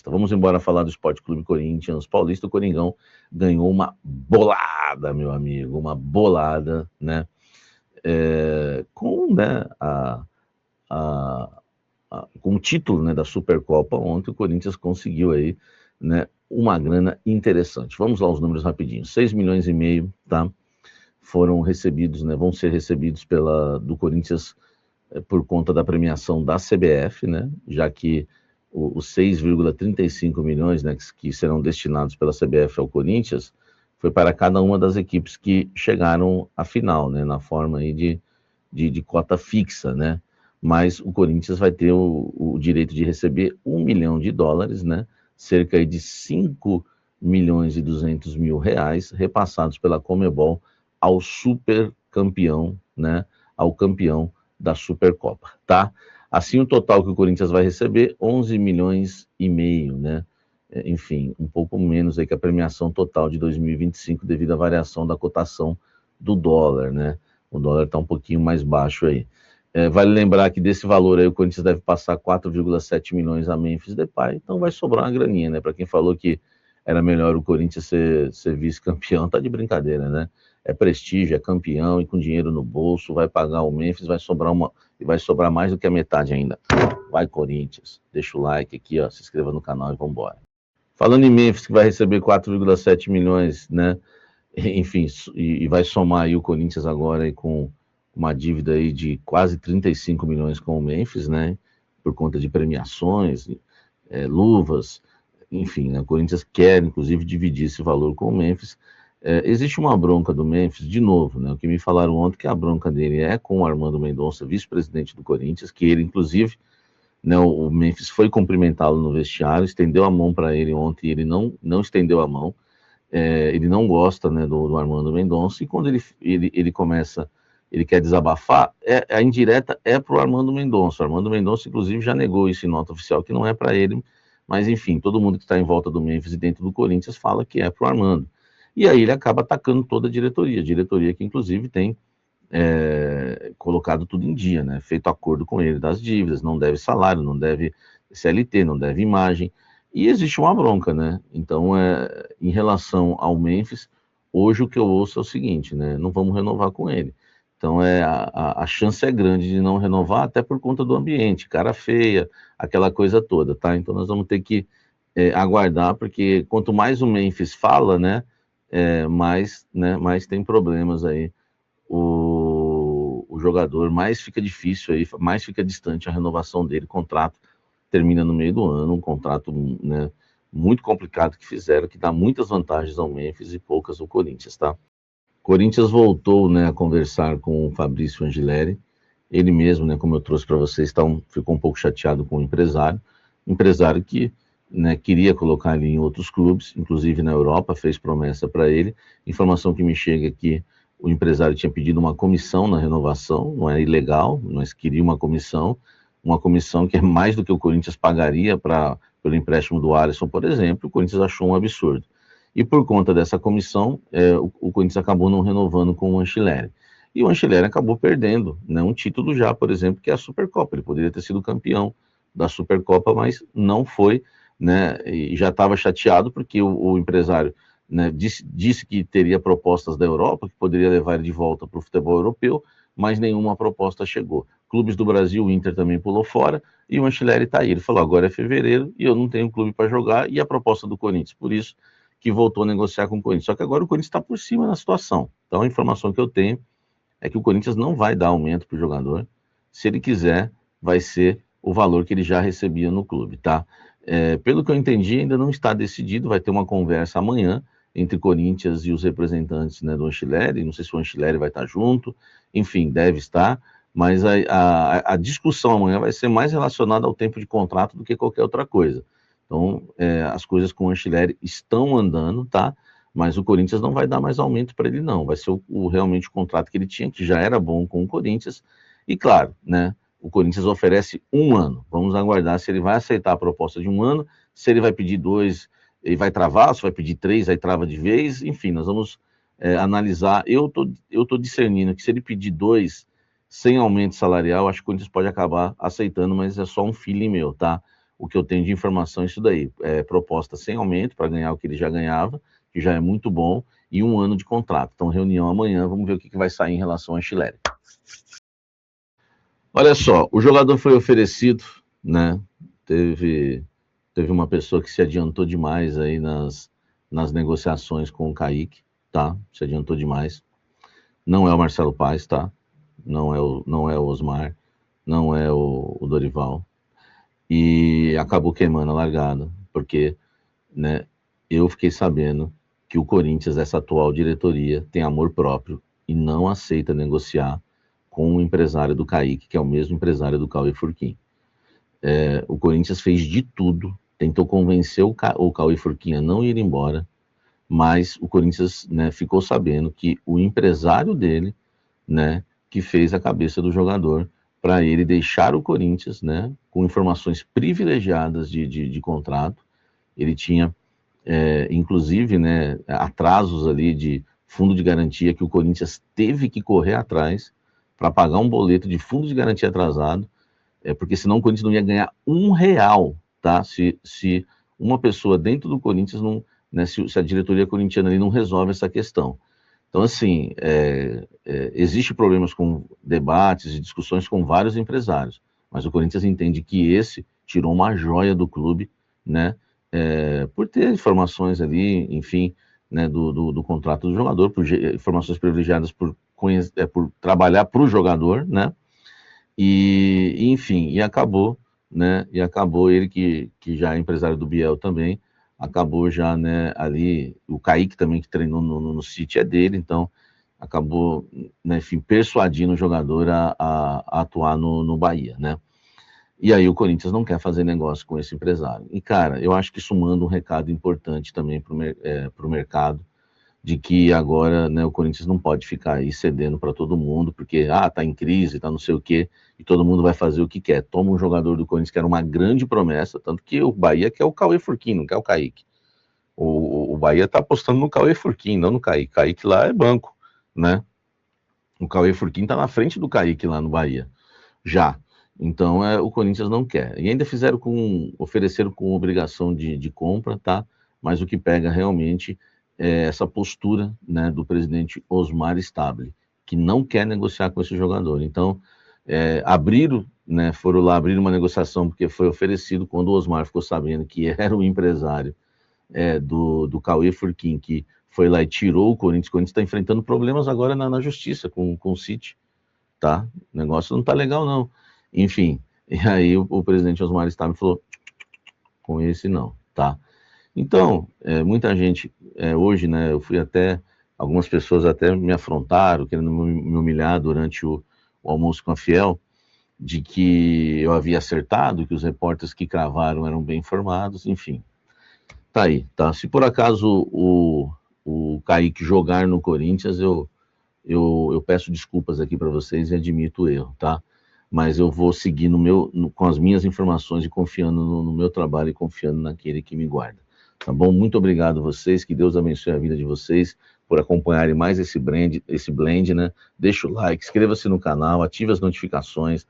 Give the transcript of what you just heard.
Vamos embora falar do Sport Clube Corinthians Paulista. O Coringão ganhou uma bolada, meu amigo, uma bolada, né? Com, né, com o título, né, da Supercopa ontem, o Corinthians conseguiu aí, né, uma grana interessante. Vamos lá os números rapidinho. 6,5 milhões, tá? Foram recebidos, né, vão ser recebidos do Corinthians por conta da premiação da CBF, né, já que os 6,35 milhões, né, que serão destinados pela CBF ao Corinthians, foi para cada uma das equipes que chegaram à final, né, na forma aí de cota fixa, né, mas o Corinthians vai ter o direito de receber US$ 1 milhão, né, cerca de 5,2 milhões repassados pela Conmebol ao super campeão, né, ao campeão da Supercopa, tá? Assim, o total que o Corinthians vai receber, 11,5 milhões, né? Enfim, um pouco menos aí que a premiação total de 2025 devido à variação da cotação do dólar, né? O dólar está um pouquinho mais baixo aí. Vale lembrar que desse valor aí o Corinthians deve passar 4,7 milhões a Memphis Depay, então vai sobrar uma graninha, né? Para quem falou que era melhor o Corinthians ser vice-campeão, tá de brincadeira, né? É prestígio, é campeão e com dinheiro no bolso, vai pagar o Memphis, vai sobrar mais do que a metade ainda. Vai, Corinthians, deixa o like aqui, ó, se inscreva no canal e vambora. Falando em Memphis, que vai receber 4,7 milhões, né? Enfim, e vai somar aí o Corinthians agora aí com uma dívida aí de quase 35 milhões com o Memphis, né? Por conta de premiações, luvas, enfim, né? O Corinthians quer, inclusive, dividir esse valor com o Memphis. Existe uma bronca do Memphis, de novo, né? O que me falaram ontem que a bronca dele é com o Armando Mendonça, vice-presidente do Corinthians, que ele, inclusive, né, o Memphis foi cumprimentá-lo no vestiário, estendeu a mão para ele ontem e ele não estendeu a mão. Ele não gosta, né, do Armando Mendonça, e quando ele começa, ele quer desabafar, a indireta é para o Armando Mendonça. O Armando Mendonça, inclusive, já negou isso em nota oficial, que não é para ele, mas enfim, todo mundo que está em volta do Memphis e dentro do Corinthians fala que é para o Armando. E aí ele acaba atacando toda a diretoria que inclusive tem colocado tudo em dia, né? Feito acordo com ele das dívidas, não deve salário, não deve CLT, não deve imagem, e existe uma bronca, né? Então, em relação ao Memphis, hoje o que eu ouço é o seguinte, né? Não vamos renovar com ele. Então, a chance é grande de não renovar, até por conta do ambiente, cara feia, aquela coisa toda, tá? Então, nós vamos ter que aguardar, porque quanto mais o Memphis fala, né, mais tem problemas aí o jogador, mais fica difícil aí, mais fica distante a renovação dele, o contrato termina no meio do ano, um contrato, né, muito complicado que fizeram, que dá muitas vantagens ao Memphis e poucas ao Corinthians, tá? Corinthians voltou, né, a conversar com o Fabrício Angileri, ele mesmo, né, como eu trouxe para vocês, ficou um pouco chateado com o empresário que, né, queria colocar ele em outros clubes, inclusive na Europa, fez promessa para ele. Informação que me chega aqui, o empresário tinha pedido uma comissão na renovação, não é ilegal, mas queria uma comissão que é mais do que o Corinthians pagaria pelo empréstimo do Alisson, por exemplo. O Corinthians achou um absurdo. E por conta dessa comissão, o Corinthians acabou não renovando com o Anchileri. E o Anchileri acabou perdendo, né, um título já, por exemplo, que é a Supercopa. Ele poderia ter sido campeão da Supercopa, mas não foi, né, e já estava chateado porque o empresário, né, disse que teria propostas da Europa, que poderia levar ele de volta para o futebol europeu, mas nenhuma proposta chegou. Clubes do Brasil, o Inter também pulou fora, e o Anchileri está aí. Ele falou, agora é fevereiro e eu não tenho clube para jogar, e a proposta do Corinthians, por isso que voltou a negociar com o Corinthians. Só que agora o Corinthians está por cima na situação. Então a informação que eu tenho é que o Corinthians não vai dar aumento para o jogador. Se ele quiser, vai ser o valor que ele já recebia no clube, tá? Pelo que eu entendi, ainda não está decidido, vai ter uma conversa amanhã entre Corinthians e os representantes, né, do Anchileri. Não sei se o Anchileri vai estar junto, enfim, deve estar, mas a discussão amanhã vai ser mais relacionada ao tempo de contrato do que qualquer outra coisa. Então, as coisas com o Anchileri estão andando, tá? Mas o Corinthians não vai dar mais aumento para ele, não. Vai ser realmente o contrato que ele tinha, que já era bom com o Corinthians. E claro, né, o Corinthians oferece 1 ano. Vamos aguardar se ele vai aceitar a proposta de 1 ano, se ele vai pedir 2, ele vai travar, se vai pedir 3, aí trava de vez. Enfim, nós vamos analisar. Eu tô discernindo que se ele pedir 2 sem aumento salarial, acho que o Corinthians pode acabar aceitando, mas é só um feeling meu, tá? o que eu tenho de informação é isso daí. Proposta sem aumento para ganhar o que ele já ganhava, que já é muito bom, e 1 ano de contrato. Então, reunião amanhã, vamos ver o que vai sair em relação a Schileri. Olha só, o jogador foi oferecido, né? Teve uma pessoa que se adiantou demais aí nas negociações com o Kaique, tá? Se adiantou demais. Não é o Marcelo Paes, tá? Não é o Osmar, não é o Dorival. E acabou queimando a largada, porque, né, eu fiquei sabendo que o Corinthians, essa atual diretoria, tem amor próprio e não aceita negociar com o empresário do Kaique, que é o mesmo empresário do Cauê Furquim. O Corinthians fez de tudo, tentou convencer o Cauê Furquim a não ir embora, mas o Corinthians, né, ficou sabendo que o empresário dele, né, que fez a cabeça do jogador para ele deixar o Corinthians, né, com informações privilegiadas de contrato. Ele tinha, inclusive, né, atrasos ali de fundo de garantia que o Corinthians teve que correr atrás para pagar um boleto de fundo de garantia atrasado, porque senão o Corinthians não ia ganhar R$1, tá? Se uma pessoa dentro do Corinthians não, né, se a diretoria corintiana ali não resolve essa questão. Então, assim, existe problemas com debates e discussões com vários empresários, mas o Corinthians entende que esse tirou uma joia do clube, né, por ter informações ali, enfim, né, do contrato do jogador, informações privilegiadas por trabalhar para o jogador, né, enfim, e acabou, né, ele que já é empresário do Biel também, acabou já, né, ali, o Kaique também que treinou no City é dele, então acabou, né, enfim, persuadindo o jogador a atuar no Bahia, né. E aí o Corinthians não quer fazer negócio com esse empresário. E, cara, eu acho que isso manda um recado importante também pro mercado, de que agora, né, o Corinthians não pode ficar aí cedendo para todo mundo, porque, tá em crise, tá não sei o quê, e todo mundo vai fazer o que quer. Toma um jogador do Corinthians que era uma grande promessa, tanto que o Bahia quer o Cauê Furquim, não quer o Kaique. O Bahia tá apostando no Cauê Furquim, não no Kaique. Kaique lá é banco, né? O Cauê Furquim tá na frente do Kaique lá no Bahia, já. Então, o Corinthians não quer. E ainda ofereceram com obrigação de compra, tá? Mas o que pega realmente é essa postura, né, do presidente Osmar Stabile, que não quer negociar com esse jogador. Então, foram lá abrir uma negociação porque foi oferecido quando o Osmar ficou sabendo que era o empresário do Cauê Furquim, que foi lá e tirou o Corinthians. O Corinthians está enfrentando problemas agora na justiça com o City, tá? O negócio não tá legal, não. Enfim, e aí o presidente Osmar Stabile falou, com esse não, tá? Então, muita gente, hoje, né, algumas pessoas até me afrontaram, querendo me humilhar durante o almoço com a Fiel, de que eu havia acertado, que os repórteres que cravaram eram bem informados, enfim. Tá aí, tá? Se por acaso o Kaique jogar no Corinthians, eu peço desculpas aqui para vocês e admito o erro, tá? Mas eu vou seguir com as minhas informações e confiando no meu trabalho e confiando naquele que me guarda. Tá bom? Muito obrigado a vocês, que Deus abençoe a vida de vocês por acompanharem mais esse blend, né? Deixa o like, inscreva-se no canal, ative as notificações.